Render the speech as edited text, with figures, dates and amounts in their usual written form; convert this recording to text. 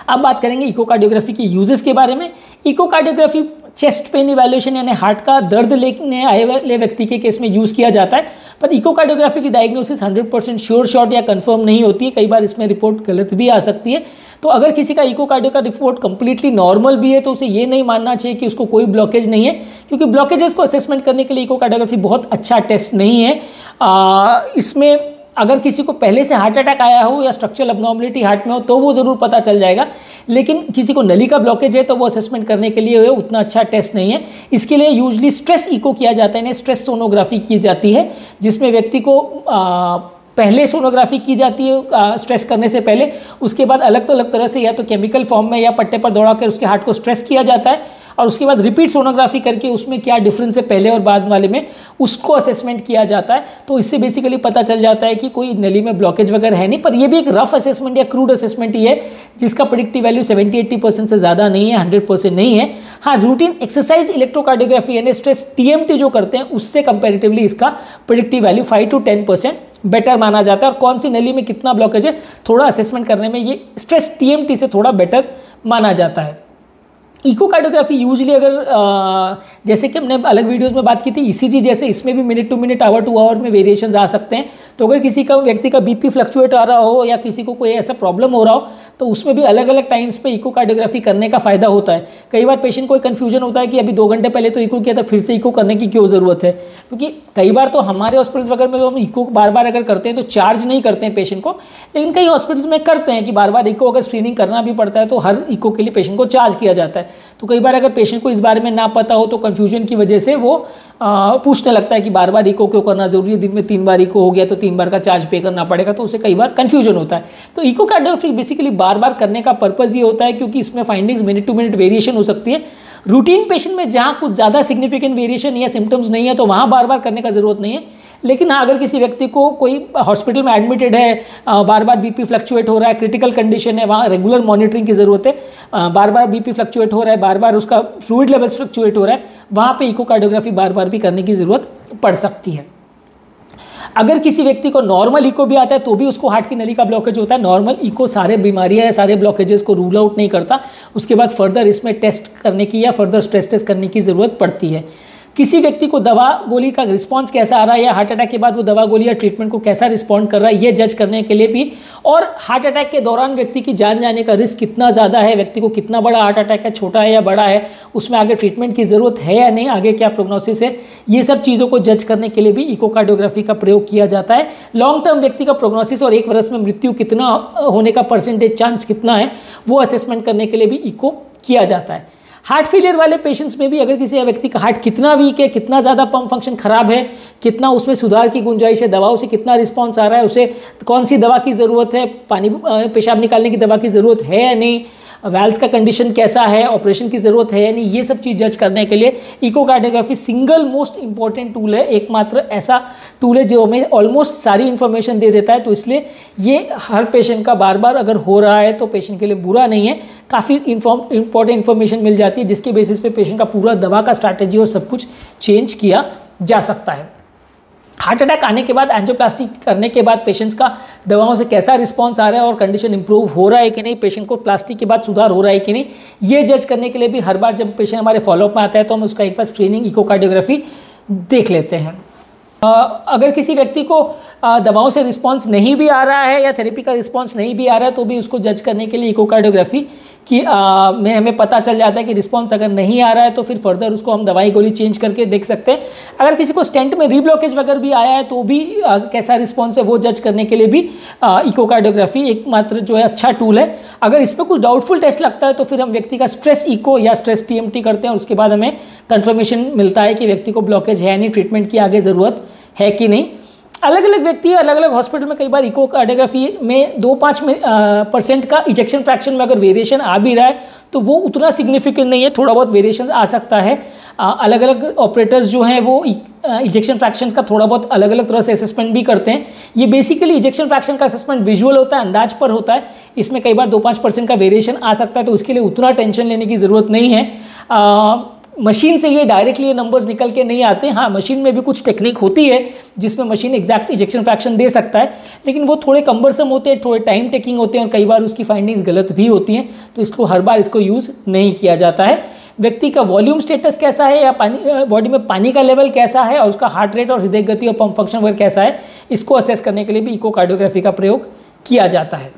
अब बात करेंगे इकोकार्डियोग्राफी के यूजेस के बारे में। इकोकार्डियोग्राफी चेस्ट पेन इवैल्यूएशन यानी हार्ट का दर्द लेने आए वाले व्यक्ति के केस में यूज़ किया जाता है, पर इकोकार्डियोग्राफी की डायग्नोसिस 100% श्योर शॉट या कंफर्म नहीं होती है, कई बार इसमें रिपोर्ट गलत भी आ सकती है। तो अगर किसी का इकोकार्डियो का रिपोर्ट कंप्लीटली नॉर्मल भी है तो उसे ये नहीं मानना चाहिए कि उसको कोई ब्लॉकेज नहीं है, क्योंकि ब्लॉकेजेस को असेसमेंट करने के लिए इकोकार्डियोग्राफी बहुत अच्छा टेस्ट नहीं है। इसमें अगर किसी को पहले से हार्ट अटैक आया हो या स्ट्रक्चरल अबनॉर्मलिटी हार्ट में हो तो वो ज़रूर पता चल जाएगा, लेकिन किसी को नली का ब्लॉकेज है तो वो असेसमेंट करने के लिए उतना अच्छा टेस्ट नहीं है। इसके लिए यूजली स्ट्रेस इको किया जाता है, यानी स्ट्रेस सोनोग्राफी की जाती है, जिसमें व्यक्ति को पहले सोनोग्राफी की जाती है स्ट्रेस करने से पहले, उसके बाद अलग अलग तरह से या तो केमिकल फॉर्म में या पट्टे पर दौड़ा कर उसके हार्ट को स्ट्रेस किया जाता है, और उसके बाद रिपीट सोनोग्राफी करके उसमें क्या डिफरेंस है पहले और बाद वाले में उसको असेसमेंट किया जाता है। तो इससे बेसिकली पता चल जाता है कि कोई नली में ब्लॉकेज वगैरह है नहीं, पर ये भी एक रफ असेसमेंट या क्रूड असेसमेंट ही है, जिसका प्रेडिक्टिव वैल्यू 70-80% से ज़्यादा नहीं है, 100% नहीं है। हाँ, रूटीन एक्सरसाइज इलेक्ट्रोकार्डियोग्राफी यानी स्ट्रेस TMT जो करते हैं उससे कंपेरेटिवली इसका प्रेडिक्टिव वैल्यू 5-10% बेटर माना जाता है, और कौन सी नली में कितना ब्लॉकेज है थोड़ा असेसमेंट करने में ये स्ट्रेस TMT से थोड़ा बेटर माना जाता है। इकोकार्डियोग्राफी यूजली अगर जैसे कि हमने अलग वीडियोस में बात की थी ECG जैसे, इसमें भी minute to minute hour to hour में वेरिएशंस आ सकते हैं। तो अगर किसी का व्यक्ति का BP फ्लक्चुएट आ रहा हो या किसी को कोई ऐसा प्रॉब्लम हो रहा हो तो उसमें भी अलग अलग टाइम्स पे इकोकार्डियोग्राफी करने का फ़ायदा होता है। कई बार पेशेंट को कन्फ्यूजन होता है कि अभी 2 घंटे पहले तो इको किया था, फिर से इको करने की क्यों ज़रूरत है, क्योंकि कई बार तो हमारे हॉस्पिटल्स वगैरह में तो हम इको बार बार अगर करते हैं तो चार्ज नहीं करते हैं पेशेंट को, लेकिन कई हॉस्पिटल्स में करते हैं कि बार बार इको अगर स्क्रीनिंग करना भी पड़ता है तो हर इको के लिए पेशेंट को चार्ज किया जाता है। तो कई बार पेशेंट को इस बारे में ना पता हो तो कंफ्यूजन की वजह से वो पूछने लगता है कि बार बार इको क्यों करना जरूरी है, दिन में 3 बार इको हो गया तो 3 बार का चार्ज पे करना पड़ेगा, तो उसे कई बार कंफ्यूजन होता है। तो इकोकार्डियोग्राफी बेसिकली बार बार करने का पर्पज़ ये होता है क्योंकि इसमें findings minute to minute variation हो सकती है। रूटीन पेशेंट में जहाँ कुछ ज़्यादा सिग्निफिकेंट वेरिएशन या सिम्टम्स नहीं है तो वहाँ बार बार करने का ज़रूरत नहीं है, लेकिन हाँ अगर किसी व्यक्ति को कोई हॉस्पिटल में एडमिटेड है, बार बार BP फ्लक्चुएट हो रहा है, क्रिटिकल कंडीशन है, वहाँ रेगुलर मॉनिटरिंग की ज़रूरत है, बार बार BP फ्लक्चुएट हो रहा है, बार बार उसका फ्लूइड लेवल्स फ्लक्चुएट हो रहा है, वहाँ पे इकोकार्डियोग्राफी बार बार भी करने की ज़रूरत पड़ सकती है। अगर किसी व्यक्ति को नॉर्मल इको भी आता है तो भी उसको हार्ट की नली का ब्लॉकेज होता है। नॉर्मल इको सारे बीमारियां या सारे ब्लॉकेजेस को रूल आउट नहीं करता, उसके बाद फर्दर इसमें टेस्ट करने की या फर्दर स्ट्रेस टेस्ट करने की ज़रूरत पड़ती है। किसी व्यक्ति को दवा गोली का रिस्पांस कैसा आ रहा है या हार्ट अटैक के बाद वो दवा गोली या ट्रीटमेंट को कैसा रिस्पॉन्ड कर रहा है ये जज करने के लिए भी, और हार्ट अटैक के दौरान व्यक्ति की जान जाने का रिस्क कितना ज़्यादा है, व्यक्ति को कितना बड़ा हार्ट अटैक है, छोटा है या बड़ा है, उसमें आगे ट्रीटमेंट की ज़रूरत है या नहीं, आगे क्या प्रोग्नोसिस है, ये सब चीज़ों को जज करने के लिए भी इकोकार्डियोग्राफी का प्रयोग किया जाता है। लॉन्ग टर्म व्यक्ति का प्रोग्नोसिस और 1 वर्ष में मृत्यु कितना होने का परसेंटेज चांस कितना है वो असेसमेंट करने के लिए भी इको किया जाता है। हार्ट फेलियर वाले पेशेंट्स में भी अगर किसी व्यक्ति का हार्ट कितना वीक है, कितना ज़्यादा पंप फंक्शन खराब है, कितना उसमें सुधार की गुंजाइश है, दवाओं से कितना रिस्पांस आ रहा है, उसे कौन सी दवा की ज़रूरत है, पानी पेशाब निकालने की दवा की ज़रूरत है या नहीं, वेल्स का कंडीशन कैसा है, ऑपरेशन की ज़रूरत है या नहीं, ये सब चीज़ जज करने के लिए echocardiography single most important tool है, एकमात्र ऐसा टूल है जो हमें ऑलमोस्ट सारी इन्फॉर्मेशन दे देता है। तो इसलिए ये हर पेशेंट का बार बार अगर हो रहा है तो पेशेंट के लिए बुरा नहीं है, काफ़ी इंपॉर्टेंट इन्फॉर्मेशन मिल जाती है जिसके बेसिस पे पेशेंट का पूरा दवा का स्ट्रैटेजी और सब कुछ चेंज किया जा सकता है। हार्ट अटैक आने के बाद एंजियोप्लास्टी करने के बाद पेशेंट्स का दवाओं से कैसा रिस्पांस आ रहा है और कंडीशन इंप्रूव हो रहा है कि नहीं, पेशेंट को प्लास्टिक के बाद सुधार हो रहा है कि नहीं, ये जज करने के लिए भी हर बार जब पेशेंट हमारे फॉलोअप में आता है तो हम उसका एक बार स्क्रीनिंग इकोकार्डियोग्राफी देख लेते हैं। अगर किसी व्यक्ति को दवाओं से रिस्पांस नहीं भी आ रहा है या थेरेपी का रिस्पांस नहीं भी आ रहा है तो भी उसको जज करने के लिए इकोकार्डियोग्राफी की में हमें पता चल जाता है कि रिस्पांस अगर नहीं आ रहा है तो फिर फर्दर उसको हम दवाई गोली चेंज करके देख सकते हैं। अगर किसी को स्टेंट में रीब्लॉकेज वगैरह भी आया है तो भी कैसा रिस्पॉन्स है वो जज करने के लिए भी इकोकार्डियोग्राफी एकमात्र जो है अच्छा टूल है। अगर इस पर कुछ डाउटफुल टेस्ट लगता है तो फिर हम व्यक्ति का स्ट्रेस इको या स्ट्रेस TMT करते हैं, उसके बाद हमें कंफर्मेशन मिलता है कि व्यक्ति को ब्लॉकेज है नहीं, ट्रीटमेंट की आगे ज़रूरत है कि नहीं। अलग अलग व्यक्ति अलग अलग हॉस्पिटल में कई बार इकोकार्डियोग्राफी में 2-5% का इजेक्शन फ्रैक्शन में अगर वेरिएशन आ भी रहा है तो वो उतना सिग्निफिकेंट नहीं है, थोड़ा बहुत वेरिएशन आ सकता है। अलग अलग ऑपरेटर्स जो हैं वो इजेक्शन फ्रैक्शन का थोड़ा बहुत अलग अलग तरह से असेसमेंट भी करते हैं। ये बेसिकली इजेक्शन फ्रैक्शन का असेसमेंट विजुअल होता है, अंदाज पर होता है, इसमें कई बार 2-5% का वेरिएशन आ सकता है, तो इसके लिए उतना टेंशन लेने की ज़रूरत नहीं है। मशीन से ये डायरेक्टली ये नंबर्स निकल के नहीं आते। हाँ, मशीन में भी कुछ टेक्निक होती है जिसमें मशीन एग्जैक्ट इजेक्शन फ्रैक्शन दे सकता है, लेकिन वो थोड़े कम्बरसम होते हैं, थोड़े टाइम टेकिंग होते हैं और कई बार उसकी फाइंडिंग्स गलत भी होती हैं, तो इसको हर बार इसको यूज़ नहीं किया जाता है। व्यक्ति का वॉल्यूम स्टेटस कैसा है या पानी बॉडी में पानी का लेवल कैसा है और उसका हार्ट रेट और हृदय गति और पंप फंक्शन वगैरह कैसा है, इसको असेस करने के लिए भी इकोकार्डियोग्राफी का प्रयोग किया जाता है।